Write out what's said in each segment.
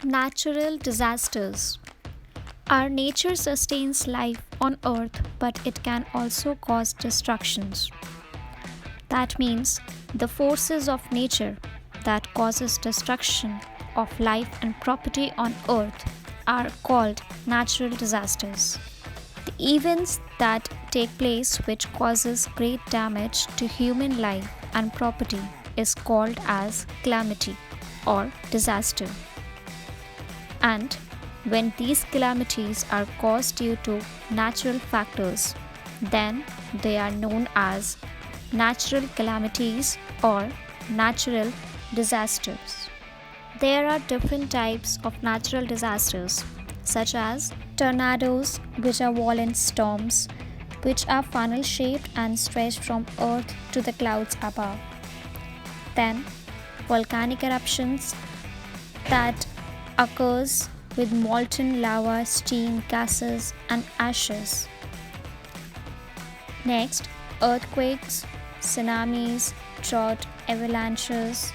Natural disasters. Our nature sustains life on earth, but it can also cause destructions. That means the forces of nature that causes destruction of life and property on earth are called natural disasters. The events that take place which causes great damage to human life and property is called as calamity or disaster. And when these calamities are caused due to natural factors, then they are known as natural calamities or natural disasters. There are different types of natural disasters, such as tornadoes, which are violent storms, which are funnel shaped and stretched from earth to the clouds above. Then, volcanic eruptions that occurs with molten lava, steam, gases, and ashes. Next, earthquakes, tsunamis, drought, avalanches,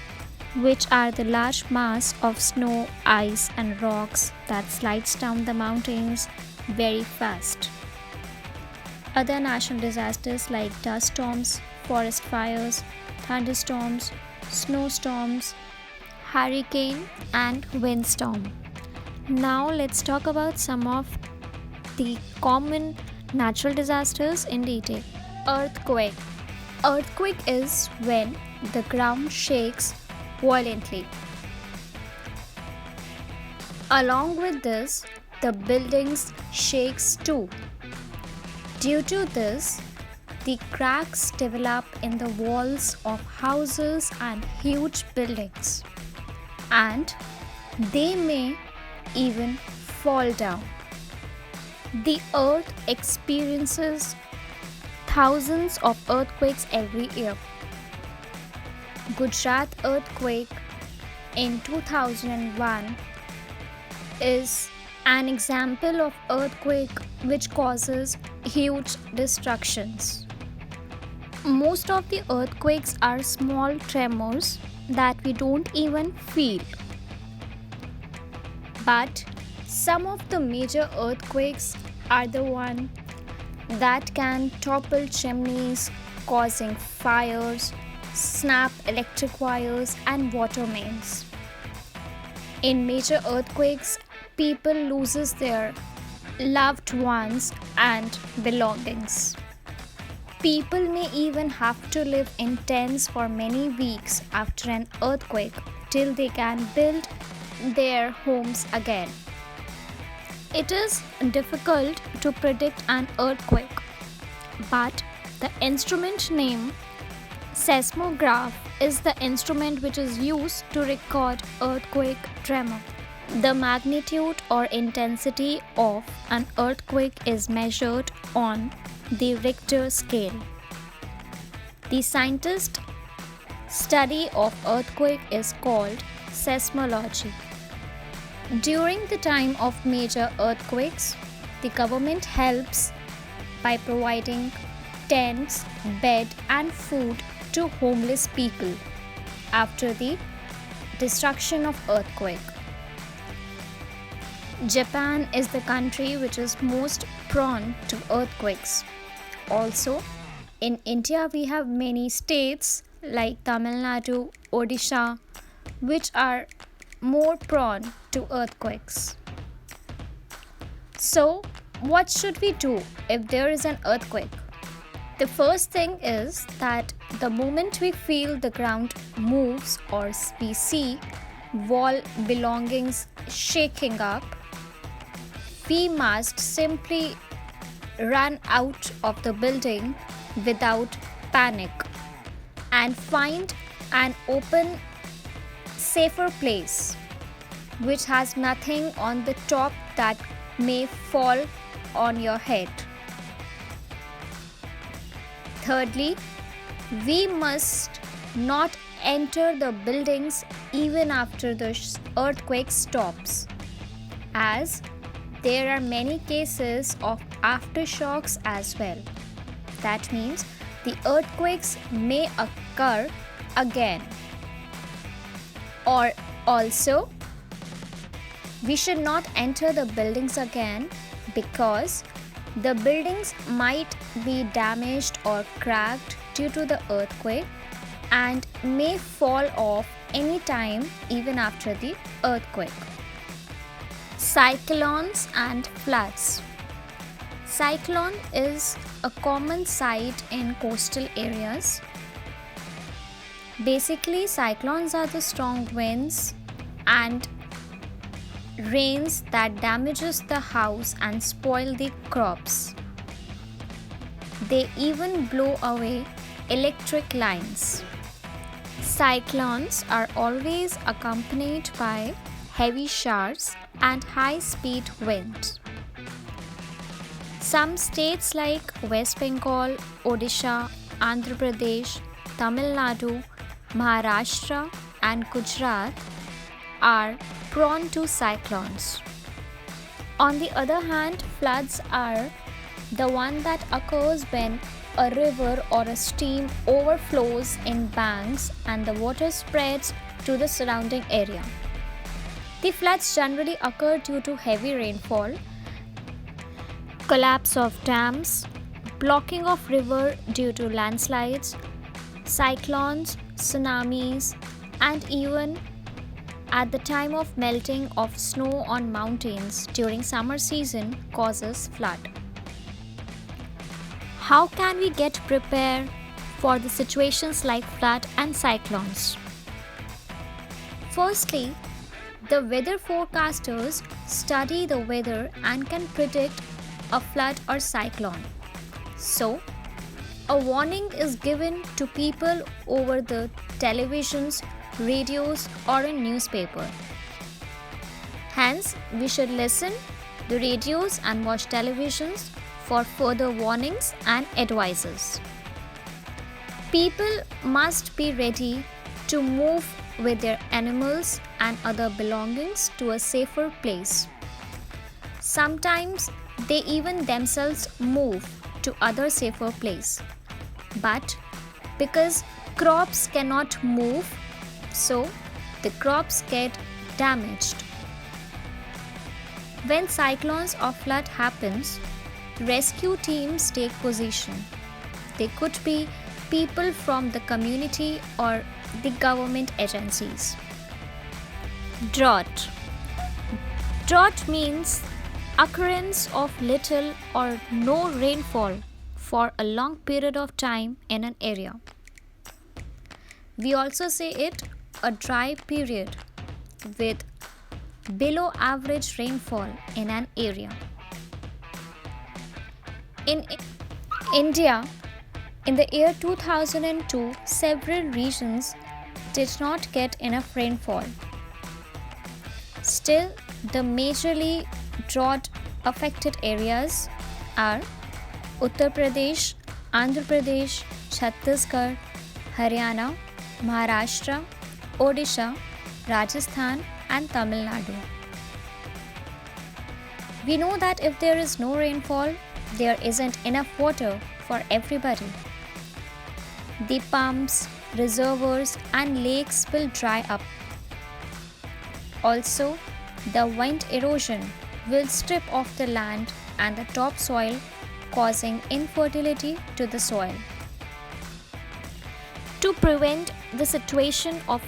which are the large mass of snow, ice, and rocks that slides down the mountains very fast. Other natural disasters like dust storms, forest fires, thunderstorms, snowstorms, hurricane, and windstorm. Now let's talk about some of the common natural disasters in detail. Earthquake. Earthquake is when the ground shakes violently. Along with this, the buildings shakes too. Due to this, the cracks develop in the walls of houses and huge buildings, and they may even fall down. The earth experiences thousands of earthquakes every year. Gujarat earthquake in 2001 is an example of earthquake which causes huge destructions. Most of the earthquakes are small tremors that we don't even feel. But some of the major earthquakes are the one that can topple chimneys, causing fires, snap electric wires, and water mains. In major earthquakes, people loses their loved ones and belongings. People may even have to live in tents for many weeks after an earthquake till they can build their homes again. It is difficult to predict an earthquake, but the instrument name seismograph is the instrument which is used to record earthquake tremor. The magnitude or intensity of an earthquake is measured on the Richter scale. The scientist study of earthquake is called seismology. During the time of major earthquakes, the government helps by providing tents, bed, and food to homeless people after the destruction of earthquake. Japan is the country which is most prone to earthquakes. Also, in India we have many states like Tamil Nadu, Odisha, which are more prone to earthquakes. So, what should we do if there is an earthquake? The first thing is that the moment we feel the ground moves or we see wall belongings shaking up, we must simply run out of the building without panic and find an open, safer place which has nothing on the top that may fall on your head. Thirdly, we must not enter the buildings even after the earthquake stops, as there are many cases of aftershocks as well. That means the earthquakes may occur again. Or also, We should not enter the buildings again because the buildings might be damaged or cracked due to the earthquake and may fall off anytime even after the earthquake. Cyclones and floods. Cyclone is a common sight in coastal areas. Basically, cyclones are the strong winds and rains that damages the house and spoil the crops. They even blow away electric lines. Cyclones are always accompanied by heavy showers and high-speed winds. Some states like West Bengal, Odisha, Andhra Pradesh, Tamil Nadu, Maharashtra, and Gujarat are prone to cyclones. On the other hand, floods are the one that occurs when a river or a stream overflows in banks and the water spreads to the surrounding area. The floods generally occur due to heavy rainfall, collapse of dams, blocking of river due to landslides, cyclones, tsunamis, and even at the time of melting of snow on mountains during summer season causes flood. How can we get prepared for the situations like flood and cyclones? Firstly, the weather forecasters study the weather and can predict a flood or cyclone. So, a warning is given to people over the televisions, radios, or a newspaper. Hence, we should listen the radios and watch televisions for further warnings and advices. People must be ready to move with their animals and other belongings to a safer place. Sometimes they even themselves move to other safer place. But because crops cannot move, so the crops get damaged. When cyclones or flood happens, rescue teams take position. They could be people from the community or the government agencies. Drought. Drought means occurrence of little or no rainfall for a long period of time in an area. We also say it a dry period with below average rainfall in an area. In India, in the year 2002, several regions did not get enough rainfall. Still, the majorly drought affected areas are Uttar Pradesh, Andhra Pradesh, Chhattisgarh, Haryana, Maharashtra, Odisha, Rajasthan, and Tamil Nadu. We know that if there is no rainfall, there isn't enough water for everybody. The pumps, reservoirs, and lakes will dry up. Also, the wind erosion will strip off the land and the topsoil, causing infertility to the soil. To prevent the situation of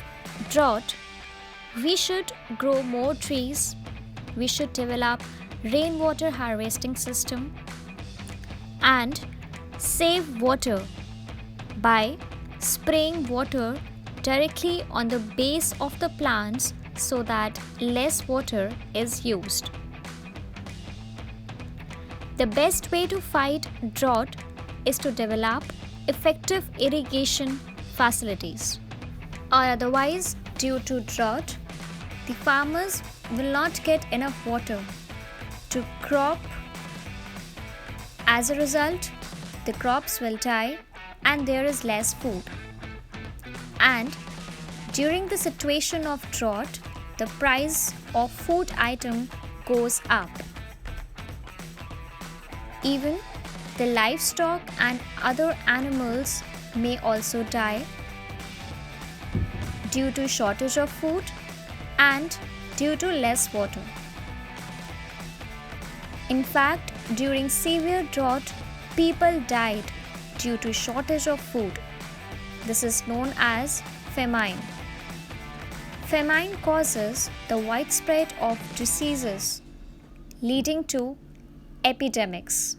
drought, we should grow more trees, we should develop rainwater harvesting system, and save water by spraying water directly on the base of the plants so that less water is used. The best way to fight drought is to develop effective irrigation facilities. Or otherwise, due to drought, the farmers will not get enough water to crop. As a result, the crops will die and there is less food. And during the situation of drought, the price of food item goes up. Even the livestock and other animals may also die due to shortage of food and due to less water. In fact, during severe drought, people died due to shortage of food. This is known as famine. Famine causes the widespread of diseases, leading to epidemics.